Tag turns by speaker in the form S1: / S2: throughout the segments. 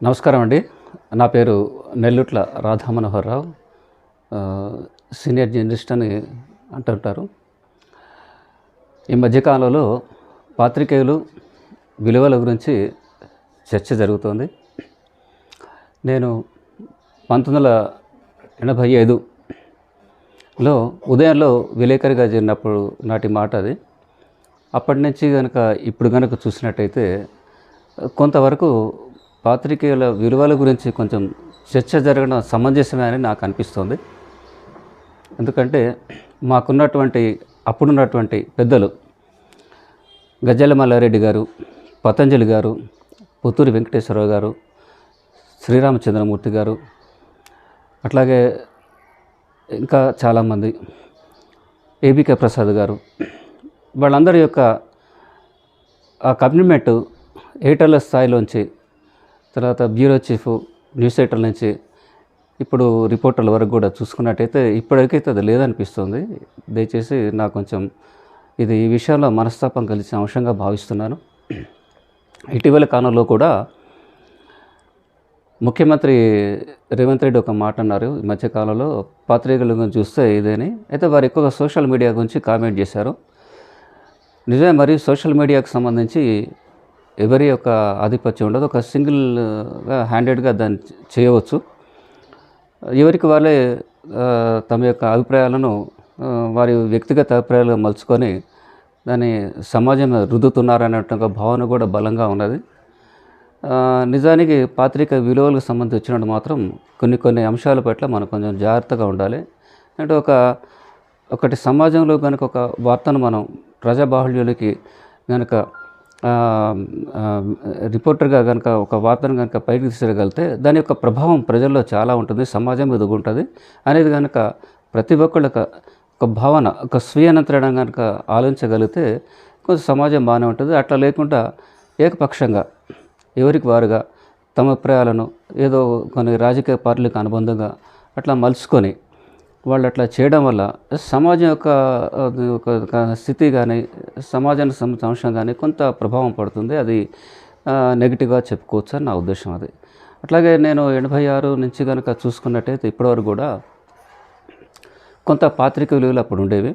S1: నమస్కారం అండి. నా పేరు నెల్లుట్ల రాధామనోహర్ రావు. సీనియర్ జర్నలిస్ట్ అని అంటుంటారు. ఈ మధ్యకాలంలో పాత్రికేయులు విలువల గురించి చర్చ జరుగుతోంది. నేను 1985లో ఉదయంలో విలేకరిగా చేరినప్పుడు నాటి మాట అది. అప్పటి నుంచి కనుక ఇప్పుడు కనుక చూసినట్టయితే కొంతవరకు పాత్రికేయుల విలువల గురించి కొంచెం చర్చ జరగడం సమంజసమే అని నాకు అనిపిస్తుంది. ఎందుకంటే అప్పుడున్నటువంటి పెద్దలు గజ్జెల మల్లారెడ్డి గారు, పతంజలి గారు, పుత్తూరి వెంకటేశ్వరరావు గారు, శ్రీరామచంద్రమూర్తి గారు, అట్లాగే ఇంకా చాలామంది, ఏబికే ప్రసాద్ గారు, వాళ్ళందరి యొక్క ఆ కమిట్మెంట్ ఎడిటర్ల స్థాయిలోంచి, తర్వాత బ్యూరో చీఫ్, న్యూస్ ఎడిటర్ల నుంచి ఇప్పుడు రిపోర్టర్ల వరకు కూడా చూసుకున్నట్టయితే ఇప్పటికైతే అది లేదనిపిస్తుంది. దయచేసి నాకు కొంచెం ఈ విషయంలో మనస్తాపం కలిసిన అంశంగా భావిస్తున్నాను. ఇటీవల కాలంలో కూడా ముఖ్యమంత్రి రేవంత్ రెడ్డి ఒక మాట అన్నారు. ఈ మధ్యకాలంలో పాత్రికేయుల గురించి చూస్తే ఇదేని. అయితే వారు ఎక్కువగా సోషల్ మీడియా గురించి కామెంట్ చేశారు. నిజమే, మరి సోషల్ మీడియాకు సంబంధించి ఎవరి యొక్క ఆధిపత్యం ఉండదు. ఒక సింగిల్గా హ్యాండెడ్గా దాన్ని చేయవచ్చు. ఎవరికి వాళ్ళే తమ యొక్క అభిప్రాయాలను వారి వ్యక్తిగత అభిప్రాయాలుగా మలుచుకొని దాన్ని సమాజం రుద్దుతున్నారనేటువంటి భావన కూడా బలంగా ఉన్నది. నిజానికి పాత్రిక విలువలకు సంబంధించినట్టు మాత్రం కొన్ని అంశాల పట్ల మనం కొంచెం జాగ్రత్తగా ఉండాలి. అంటే ఒకటి సమాజంలో కనుక ఒక వార్తను మనం ప్రజాబాహుళ్యానికి కనుక రిపోర్టర్గా కనుక ఒక వార్తను కనుక పైకి తీసుకెళ్ళగలిగితే దాని యొక్క ప్రభావం ప్రజల్లో చాలా ఉంటుంది, సమాజం మీద ఉంటుంది అనేది కనుక ప్రతి ఒక్కళ్ళకి ఒక భావన, ఒక స్వీయ నియంత్రణ కనుక ఆలోచించగలిగితే కొంచెం సమాజం బాగానే ఉంటుంది. అట్లా లేకుండా ఏకపక్షంగా ఎవరికి వారుగా తమ అభిప్రాయాలను ఏదో కొన్ని రాజకీయ పార్టీలకు అనుబంధంగా అట్లా మలుచుకొని వాళ్ళు అట్లా చేయడం వల్ల సమాజం యొక్క స్థితి కానీ, సమాజానికి సంబంధించిన అంశం కానీ కొంత ప్రభావం పడుతుంది. అది నెగిటివ్గా చెప్పుకోవచ్చు అని నా ఉద్దేశం. అది అట్లాగే నేను 86 నుంచి కనుక చూసుకున్నట్టయితే ఇప్పటివరకు కూడా కొంత పాత్రిక విలువలు అప్పుడు ఉండేవి.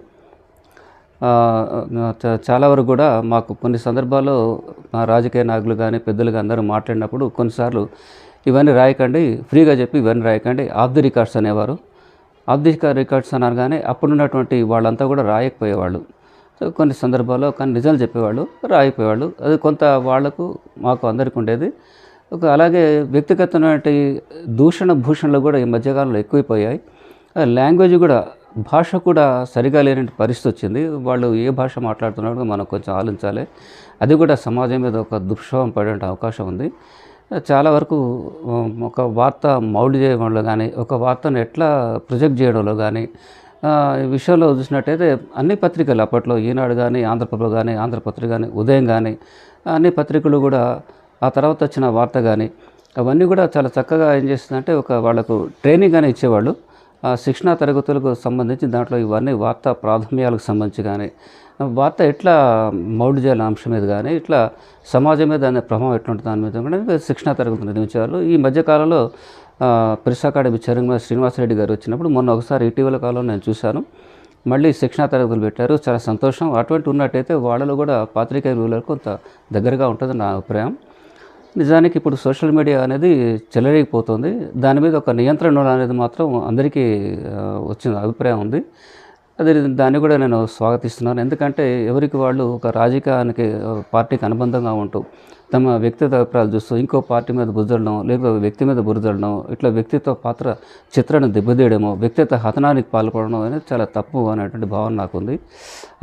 S1: చాలా వరకు కూడా మాకు కొన్ని సందర్భాల్లో మా రాజకీయ నాయకులు కానీ పెద్దలుగా అందరూ మాట్లాడినప్పుడు కొన్నిసార్లు ఇవన్నీ రాయకండి, ఫ్రీగా చెప్పి ఇవన్నీ రాయకండి, ఆఫ్ ది రికార్డ్స్ అనేవారు. ఆఫ్ ది రికార్డ్స్ అనగానే అప్పుడున్నటువంటి వాళ్ళంతా కూడా రాయకపోయేవాళ్ళు. కొన్ని సందర్భాల్లో కానీ నిజాలు చెప్పేవాళ్ళు, రాయకపోయేవాళ్ళు. అది కొంత వాళ్లకు మాకు అందరికీ ఉండేది. అలాగే వ్యక్తిగతమైనటువంటి భూషణలు కూడా ఈ మధ్యకాలంలో ఎక్కువైపోయాయి. లాంగ్వేజ్ కూడా, భాష కూడా సరిగా లేని పరిస్థితి వచ్చింది. వాళ్ళు ఏ భాష మాట్లాడుతున్నారో మనం కొంచెం ఆలోచించాలి. అది కూడా సమాజం మీద ఒక దుష్ప్రభావం పడే అవకాశం ఉంది. చాలా వరకు ఒక వార్త మౌల్డ్ చేయడంలో కానీ, ఒక వార్తను ఎట్లా ప్రొజెక్ట్ చేయడంలో కానీ ఈ విషయంలో చూసినట్టయితే అన్ని పత్రికలు అప్పట్లో ఈనాడు కానీ, ఆంధ్రప్రభ కానీ, ఆంధ్రపత్రిక కానీ, ఉదయం కానీ అన్ని పత్రికలు కూడా ఆ తర్వాత వచ్చిన వార్త కానీ అవన్నీ కూడా చాలా చక్కగా ఏం చేస్తుందంటే వాళ్ళకు ట్రైనింగ్ కానీ ఇచ్చేవాళ్ళు. శిక్షణా తరగతులకు సంబంధించి దాంట్లో ఇవన్నీ వార్తా ప్రాధాన్యాలకు సంబంధించి కానీ, వార్త ఎట్లా మౌల్డ్ చేయాలి అంశం మీద కానీ, ఇట్లా సమాజం మీద దాని ప్రభావం ఎట్లుంటుంది దాని మీద కూడా శిక్షణా తరగతులు నిర్మించేవాళ్ళు. ఈ మధ్యకాలంలో ప్రెస్ అకాడమీ చైర్మన్ శ్రీనివాసరెడ్డి గారు వచ్చినప్పుడు మొన్న ఒకసారి ఇటీవల కాలంలో నేను చూశాను. మళ్ళీ శిక్షణా తరగతులు పెట్టారు. చాలా సంతోషం. అటువంటి ఉన్నట్టయితే వాళ్ళలో కూడా పాత్రికేయ విలువలకు కొంత దగ్గరగా ఉంటుంది నా అభిప్రాయం. నిజానికి ఇప్పుడు సోషల్ మీడియా అనేది చెలరేగిపోతుంది. దాని మీద ఒక నియంత్రణ అనేది మాత్రం అందరికీ వచ్చిన అభిప్రాయం ఉంది. దాన్ని కూడా నేను స్వాగతిస్తున్నాను. ఎందుకంటే ఎవరికి వాళ్ళు ఒక రాజకీయానికి పార్టీకి అనుబంధంగా ఉంటూ తమ వ్యక్తిగత అభిప్రాయాలు చూస్తూ ఇంకో పార్టీ మీద బురదలడం, లేకపోతే వ్యక్తి మీద బురదలడం, ఇట్లా వ్యక్తిత్వ పాత్ర చిత్రాన్ని దెబ్బతీయడమో, వ్యక్తిగత హతనానికి పాల్పడడం అనేది చాలా తప్పు అనేటువంటి భావన నాకుంది.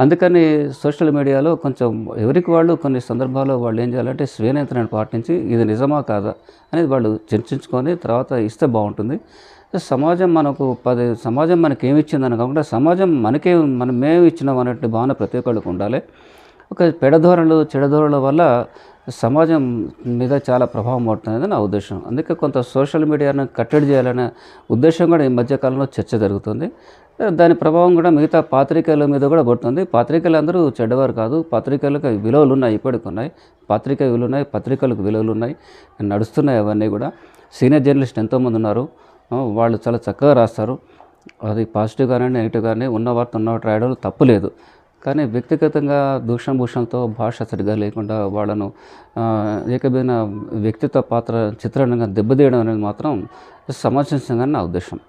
S1: అందుకని సోషల్ మీడియాలో కొంచెం ఎవరికి వాళ్ళు కొన్ని సందర్భాల్లో వాళ్ళు ఏం చేయాలంటే స్వీయ నియంత్రణ పాటించి ఇది నిజమా కాదా అనేది వాళ్ళు చర్చించుకొని తర్వాత ఇస్తే బాగుంటుంది. సమాజం సమాజం మనకేమి ఇచ్చిందని కాకుండా సమాజం మనమేమి ఇచ్చినాం అనేటువంటి భావన ప్రతి ఒక్కళ్ళకు ఉండాలి. ఒక పెడధోరణులు చెడధోరణుల వల్ల సమాజం మీద చాలా ప్రభావం పడుతుందని నా ఉద్దేశం. అందుకే కొంత సోషల్ మీడియాను కట్టడి చేయాలనే ఉద్దేశం కూడా ఈ మధ్యకాలంలో చర్చ జరుగుతుంది. దాని ప్రభావం కూడా మిగతా పాత్రికేయుల మీద కూడా పడుతుంది. పాత్రికేయులు అందరూ చెడ్డవారు కాదు. పాత్రికేయులకు విలువలు ఉన్నాయి, ఇప్పటికి ఉన్నాయి. పాత్రికేయ విలువలు ఉన్నాయి, పత్రికలకు విలువలు ఉన్నాయి, నడుస్తున్నాయి అవన్నీ కూడా. సీనియర్ జర్నలిస్ట్ ఎంతోమంది ఉన్నారు. వాళ్ళు చాలా చక్కగా రాస్తారు. అది పాజిటివ్ కానీ నెగిటివ్ కానీ ఉన్న వార్త రాయడంలో తప్పు లేదు. కానీ వ్యక్తిగతంగా దూషణభూషణలతో భాష సరిగా లేకుండా వాళ్ళను ఏకమైన వ్యక్తిత్వ పాత్ర చిత్రణంగా దెబ్బతీయడం అనేది మాత్రం సమంజసంగా నా ఉద్దేశం.